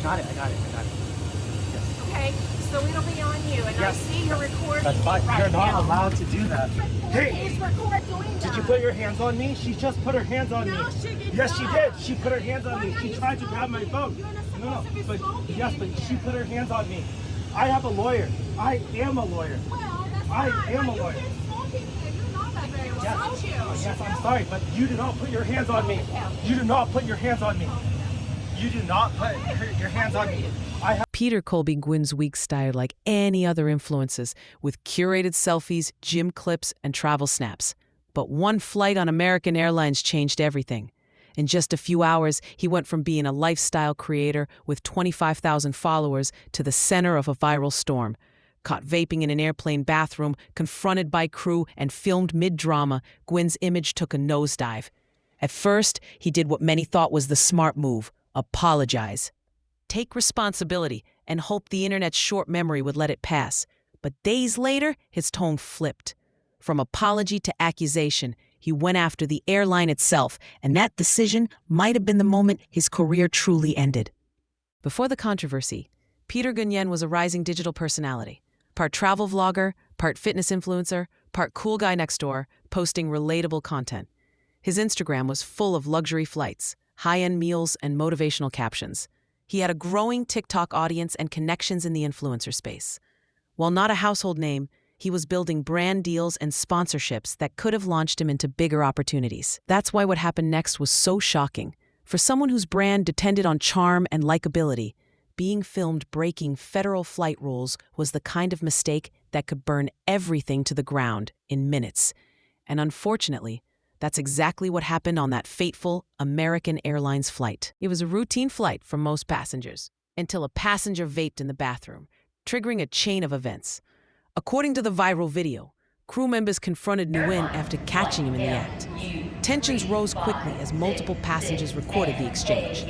got it. Yes. Okay, so it'll be on you, and I see you're recording. That's fine. Right You're not now. allowed to do that. Hey, is record doing that? Did you put your hands on me? She just put her hands on me. No, she did Yes, she not. did. She put her hands on Why me. are She you tried to grab my smoking? phone. You're not No, supposed to be but smoking yes, but in she there. put her hands on me. I have a lawyer. I am a lawyer. Well, that's I fine, am but a lawyer. You've been smoking here. You know that very well, Yes. don't you? Yes, I'm sorry, but you do not put your hands on me. You do not put your hands on me. You do not put your hands on me. Peter Colby Nguyen's week started like any other influencers, with curated selfies, gym clips, and travel snaps. But one flight on American Airlines changed everything. In just a few hours, he went from being a lifestyle creator with 25,000 followers to the center of a viral storm. Caught vaping in an airplane bathroom, confronted by crew, and filmed mid-drama, Nguyen's image took a nosedive. At first, he did what many thought was the smart move: apologize. Take responsibility and hope the internet's short memory would let it pass. But days later, his tone flipped. From apology to accusation, he went after the airline itself, and that decision might have been the moment his career truly ended. Before the controversy, Peter Nguyen was a rising digital personality. Part travel vlogger, part fitness influencer, part cool guy next door, posting relatable content. His Instagram was full of luxury flights, high-end meals, and motivational captions. He had a growing TikTok audience and connections in the influencer space. While not a household name, he was building brand deals and sponsorships that could have launched him into bigger opportunities. That's why what happened next was so shocking. For someone whose brand depended on charm and likability, being filmed breaking federal flight rules was the kind of mistake that could burn everything to the ground in minutes. And unfortunately, that's exactly what happened on that fateful American Airlines flight. It was a routine flight for most passengers, until a passenger vaped in the bathroom, triggering a chain of events. According to the viral video, crew members confronted Nguyen after catching him in the act. Tensions rose quickly as multiple passengers recorded the exchange.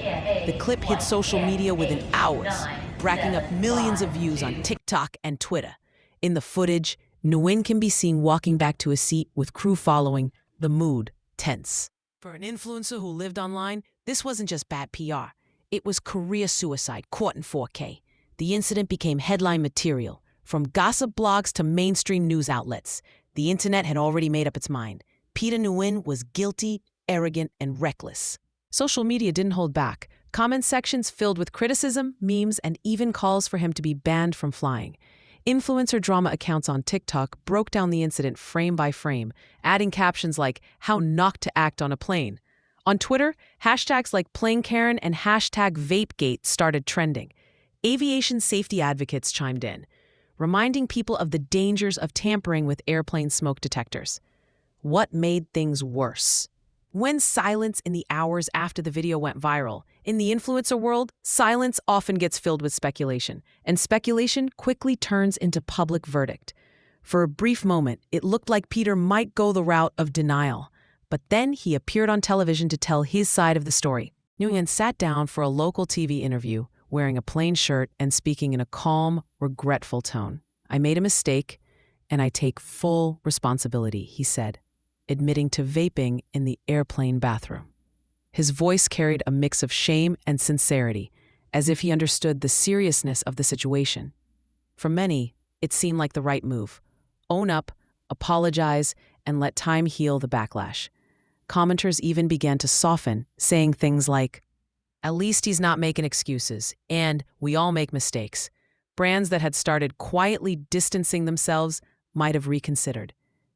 The clip hit social media within hours, racking up millions of views on TikTok and Twitter. In the footage, Nguyen can be seen walking back to his seat with crew following, the mood tense. For an influencer who lived online, this wasn't just bad PR. It was career suicide caught in 4K. The incident became headline material. From gossip blogs to mainstream news outlets, the internet had already made up its mind. Peter Nguyen was guilty, arrogant, and reckless. Social media didn't hold back. Comment sections filled with criticism, memes, and even calls for him to be banned from flying. Influencer drama accounts on TikTok broke down the incident frame by frame, adding captions like, "How not to act on a plane." On Twitter, hashtags like Plane Karen and hashtag VapeGate started trending. Aviation safety advocates chimed in, reminding people of the dangers of tampering with airplane smoke detectors. What made things worse? When silence in the hours after the video went viral. In the influencer world, silence often gets filled with speculation, and speculation quickly turns into public verdict. For a brief moment, it looked like Peter might go the route of denial, but then he appeared on television to tell his side of the story. Nguyen sat down for a local TV interview, wearing a plain shirt and speaking in a calm, regretful tone. "I made a mistake, and I take full responsibility," he said, admitting to vaping in the airplane bathroom. His voice carried a mix of shame and sincerity, as if he understood the seriousness of the situation. For many, it seemed like the right move. Own up, apologize, and let time heal the backlash. Commenters even began to soften, saying things like, "At least he's not making excuses," and "we all make mistakes." Brands that had started quietly distancing themselves might have reconsidered.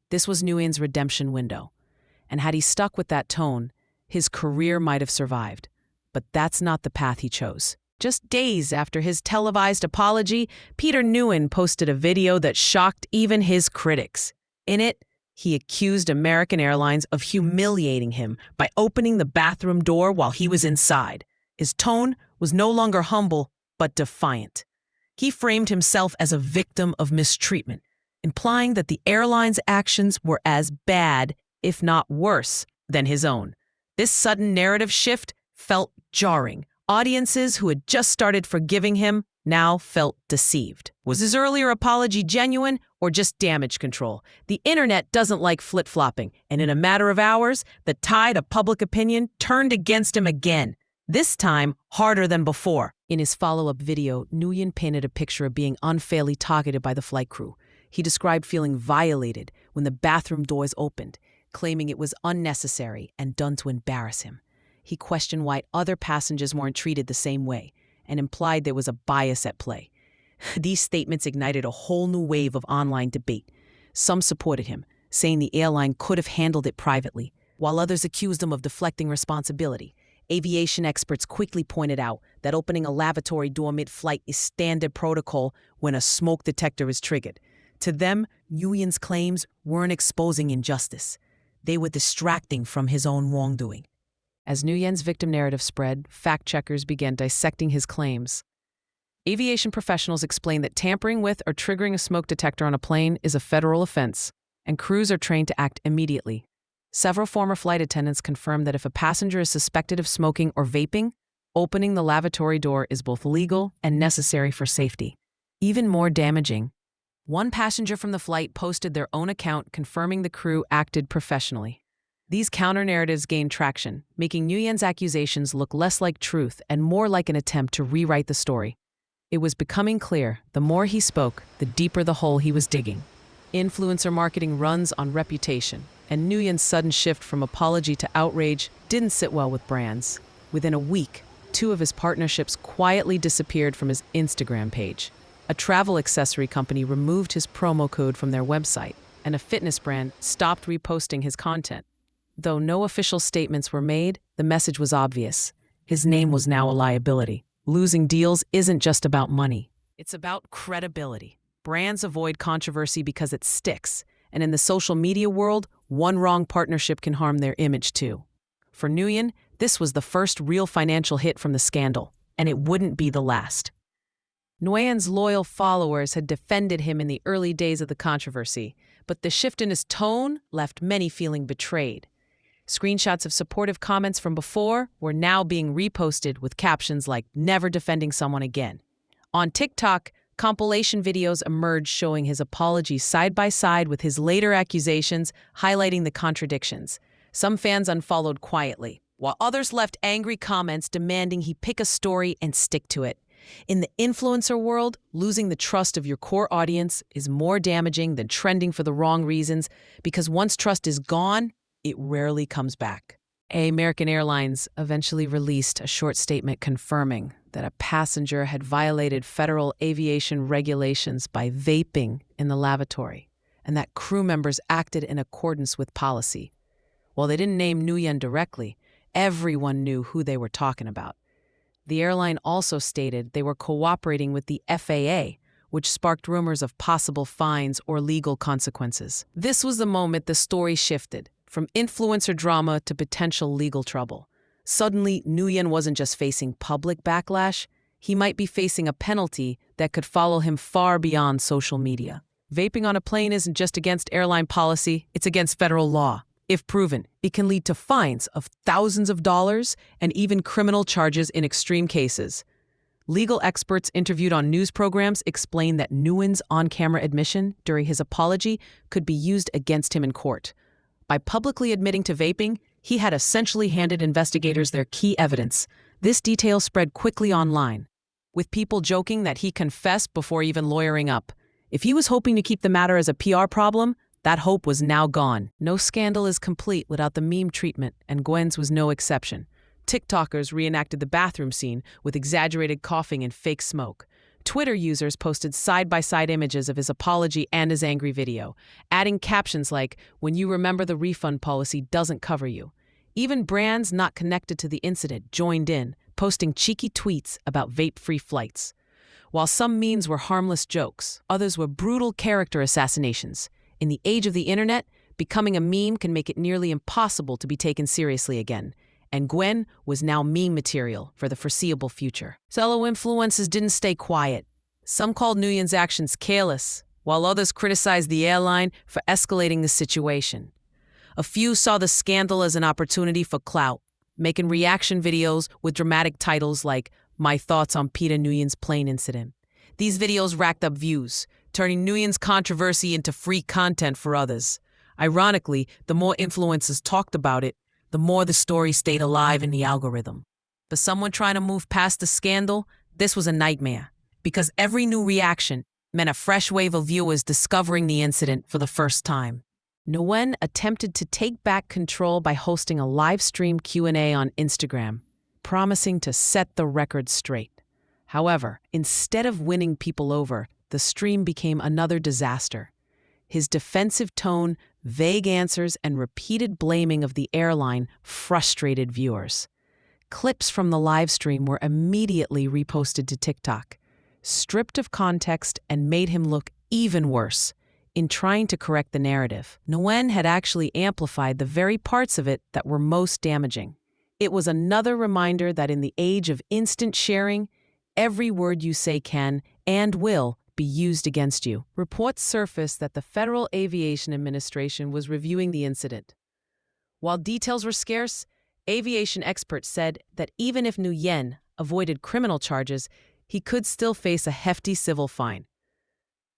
This was Nguyen's redemption window. And had he stuck with that tone, his career might have survived. But that's not the path he chose. Just days after his televised apology, Peter Nguyen posted a video that shocked even his critics. In it, he accused American Airlines of humiliating him by opening the bathroom door while he was inside. His tone was no longer humble, but defiant. He framed himself as a victim of mistreatment, implying that the airline's actions were as bad, if not worse, than his own. This sudden narrative shift felt jarring. Audiences who had just started forgiving him now felt deceived. Was his earlier apology genuine or just damage control? The internet doesn't like flip-flopping, and in a matter of hours, the tide of public opinion turned against him again, this time harder than before. In his follow-up video, Nguyen painted a picture of being unfairly targeted by the flight crew. He described feeling violated when the bathroom doors opened, claiming it was unnecessary and done to embarrass him. He questioned why other passengers weren't treated the same way and implied there was a bias at play. These statements ignited a whole new wave of online debate. Some supported him, saying the airline could have handled it privately, while others accused him of deflecting responsibility. Aviation experts quickly pointed out that opening a lavatory door mid-flight is standard protocol when a smoke detector is triggered. To them, Nguyen's claims weren't exposing injustice. They were distracting from his own wrongdoing. As Nguyen's victim narrative spread, fact-checkers began dissecting his claims. Aviation professionals explained that tampering with or triggering a smoke detector on a plane is a federal offense, and crews are trained to act immediately. Several former flight attendants confirmed that if a passenger is suspected of smoking or vaping, opening the lavatory door is both legal and necessary for safety. Even more damaging, one passenger from the flight posted their own account confirming the crew acted professionally. These counter-narratives gained traction, making Nguyen's accusations look less like truth and more like an attempt to rewrite the story. It was becoming clear, the more he spoke, the deeper the hole he was digging. Influencer marketing runs on reputation, and Nguyen's sudden shift from apology to outrage didn't sit well with brands. Within a week, 2 of his partnerships quietly disappeared from his Instagram page. A travel accessory company removed his promo code from their website, and a fitness brand stopped reposting his content. Though no official statements were made, the message was obvious. His name was now a liability. Losing deals isn't just about money. It's about credibility. Brands avoid controversy because it sticks, and in the social media world, one wrong partnership can harm their image too. For Nguyen, this was the first real financial hit from the scandal, and it wouldn't be the last. Nguyen's loyal followers had defended him in the early days of the controversy, but the shift in his tone left many feeling betrayed. Screenshots of supportive comments from before were now being reposted with captions like, "Never defending someone again." On TikTok, compilation videos emerged showing his apologies side by side with his later accusations, highlighting the contradictions. Some fans unfollowed quietly, while others left angry comments demanding he pick a story and stick to it. In the influencer world, losing the trust of your core audience is more damaging than trending for the wrong reasons, because once trust is gone, it rarely comes back. American Airlines eventually released a short statement confirming that a passenger had violated federal aviation regulations by vaping in the lavatory, and that crew members acted in accordance with policy. While they didn't name Nguyen directly, everyone knew who they were talking about. The airline also stated they were cooperating with the FAA, which sparked rumors of possible fines or legal consequences. This was the moment the story shifted, from influencer drama to potential legal trouble. Suddenly, Nguyen wasn't just facing public backlash, he might be facing a penalty that could follow him far beyond social media. Vaping on a plane isn't just against airline policy, it's against federal law. If proven, it can lead to fines of thousands of dollars and even criminal charges in extreme cases. Legal experts interviewed on news programs explained that Nguyen's on-camera admission during his apology could be used against him in court. By publicly admitting to vaping, he had essentially handed investigators their key evidence. This detail spread quickly online, with people joking that he confessed before even lawyering up. If he was hoping to keep the matter as a PR problem, that hope was now gone. No scandal is complete without the meme treatment, and Nguyen's was no exception. TikTokers reenacted the bathroom scene with exaggerated coughing and fake smoke. Twitter users posted side-by-side images of his apology and his angry video, adding captions like, "When you remember the refund policy doesn't cover you." Even brands not connected to the incident joined in, posting cheeky tweets about vape-free flights. While some memes were harmless jokes, others were brutal character assassinations. In the age of the internet, becoming a meme can make it nearly impossible to be taken seriously again. And Nguyen was now meme material for the foreseeable future. Fellow influencers didn't stay quiet. Some called Nguyen's actions careless, while others criticized the airline for escalating the situation. A few saw the scandal as an opportunity for clout, making reaction videos with dramatic titles like "My Thoughts on Peter Nguyen's Plane Incident." These videos racked up views, turning Nguyen's controversy into free content for others. Ironically, the more influencers talked about it, the more the story stayed alive in the algorithm. For someone trying to move past the scandal, This was a nightmare, because every new reaction meant a fresh wave of viewers discovering the incident for the first time. Nguyen attempted to take back control by hosting a live stream Q&A on Instagram, promising to set the record straight. However, instead of winning people over, the stream became another disaster. His defensive tone, vague answers, and repeated blaming of the airline frustrated viewers. Clips from the live stream were immediately reposted to TikTok, stripped of context and made him look even worse in trying to correct the narrative. Nguyen had actually amplified the very parts of it that were most damaging. It was another reminder that in the age of instant sharing, every word you say can and will be used against you. Reports surfaced that the Federal Aviation Administration was reviewing the incident. While details were scarce, aviation experts said that even if Nguyen avoided criminal charges, he could still face a hefty civil fine.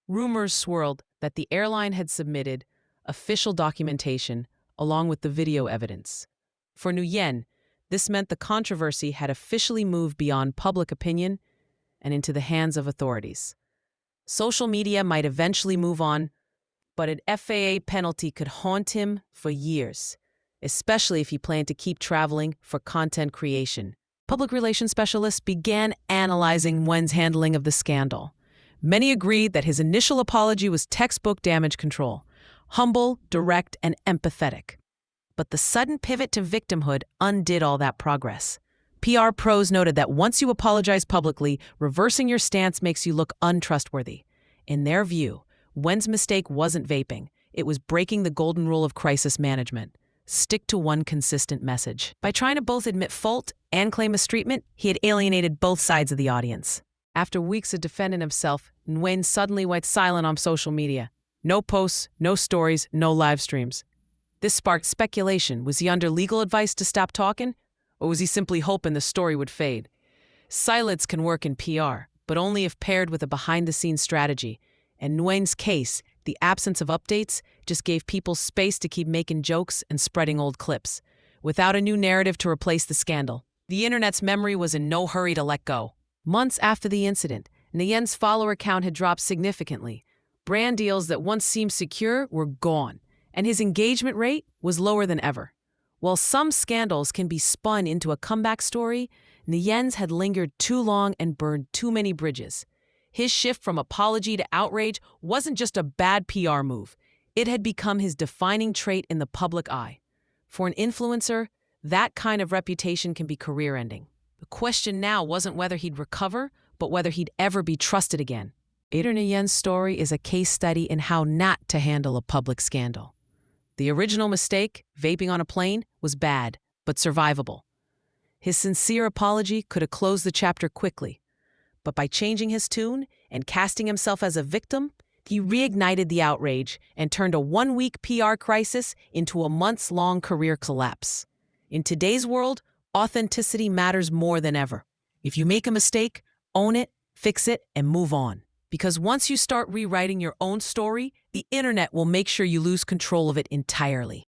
Rumors swirled that the airline had submitted official documentation along with the video evidence. For Nguyen, this meant the controversy had officially moved beyond public opinion and into the hands of authorities. Social media might eventually move on, but an FAA penalty could haunt him for years, especially if he planned to keep traveling for content creation. Public relations specialists began analyzing Nguyen's handling of the scandal. Many agreed that his initial apology was textbook damage control, humble, direct, and empathetic. But the sudden pivot to victimhood undid all that progress. PR pros noted that once you apologize publicly, reversing your stance makes you look untrustworthy. In their view, Nguyen's mistake wasn't vaping. It was breaking the golden rule of crisis management. Stick to one consistent message. By trying to both admit fault and claim mistreatment, he had alienated both sides of the audience. After weeks of defending himself, Nguyen suddenly went silent on social media. No posts, no stories, no live streams. This sparked speculation. Was he under legal advice to stop talking? Or was he simply hoping the story would fade? Silence can work in PR, but only if paired with a behind-the-scenes strategy. In Nguyen's case, the absence of updates just gave people space to keep making jokes and spreading old clips, without a new narrative to replace the scandal. The internet's memory was in no hurry to let go. Months after the incident, Nguyen's follower count had dropped significantly. Brand deals that once seemed secure were gone, and his engagement rate was lower than ever. While some scandals can be spun into a comeback story, Nguyen's had lingered too long and burned too many bridges. His shift from apology to outrage wasn't just a bad PR move. It had become his defining trait in the public eye. For an influencer, that kind of reputation can be career-ending. The question now wasn't whether he'd recover, but whether he'd ever be trusted again. Nguyen's story is a case study in how not to handle a public scandal. The original mistake, vaping on a plane, was bad, but survivable. His sincere apology could have closed the chapter quickly. But by changing his tune and casting himself as a victim, he reignited the outrage and turned a one-week PR crisis into a months-long career collapse. In today's world, authenticity matters more than ever. If you make a mistake, own it, fix it, and move on. Because once you start rewriting your own story, the internet will make sure you lose control of it entirely.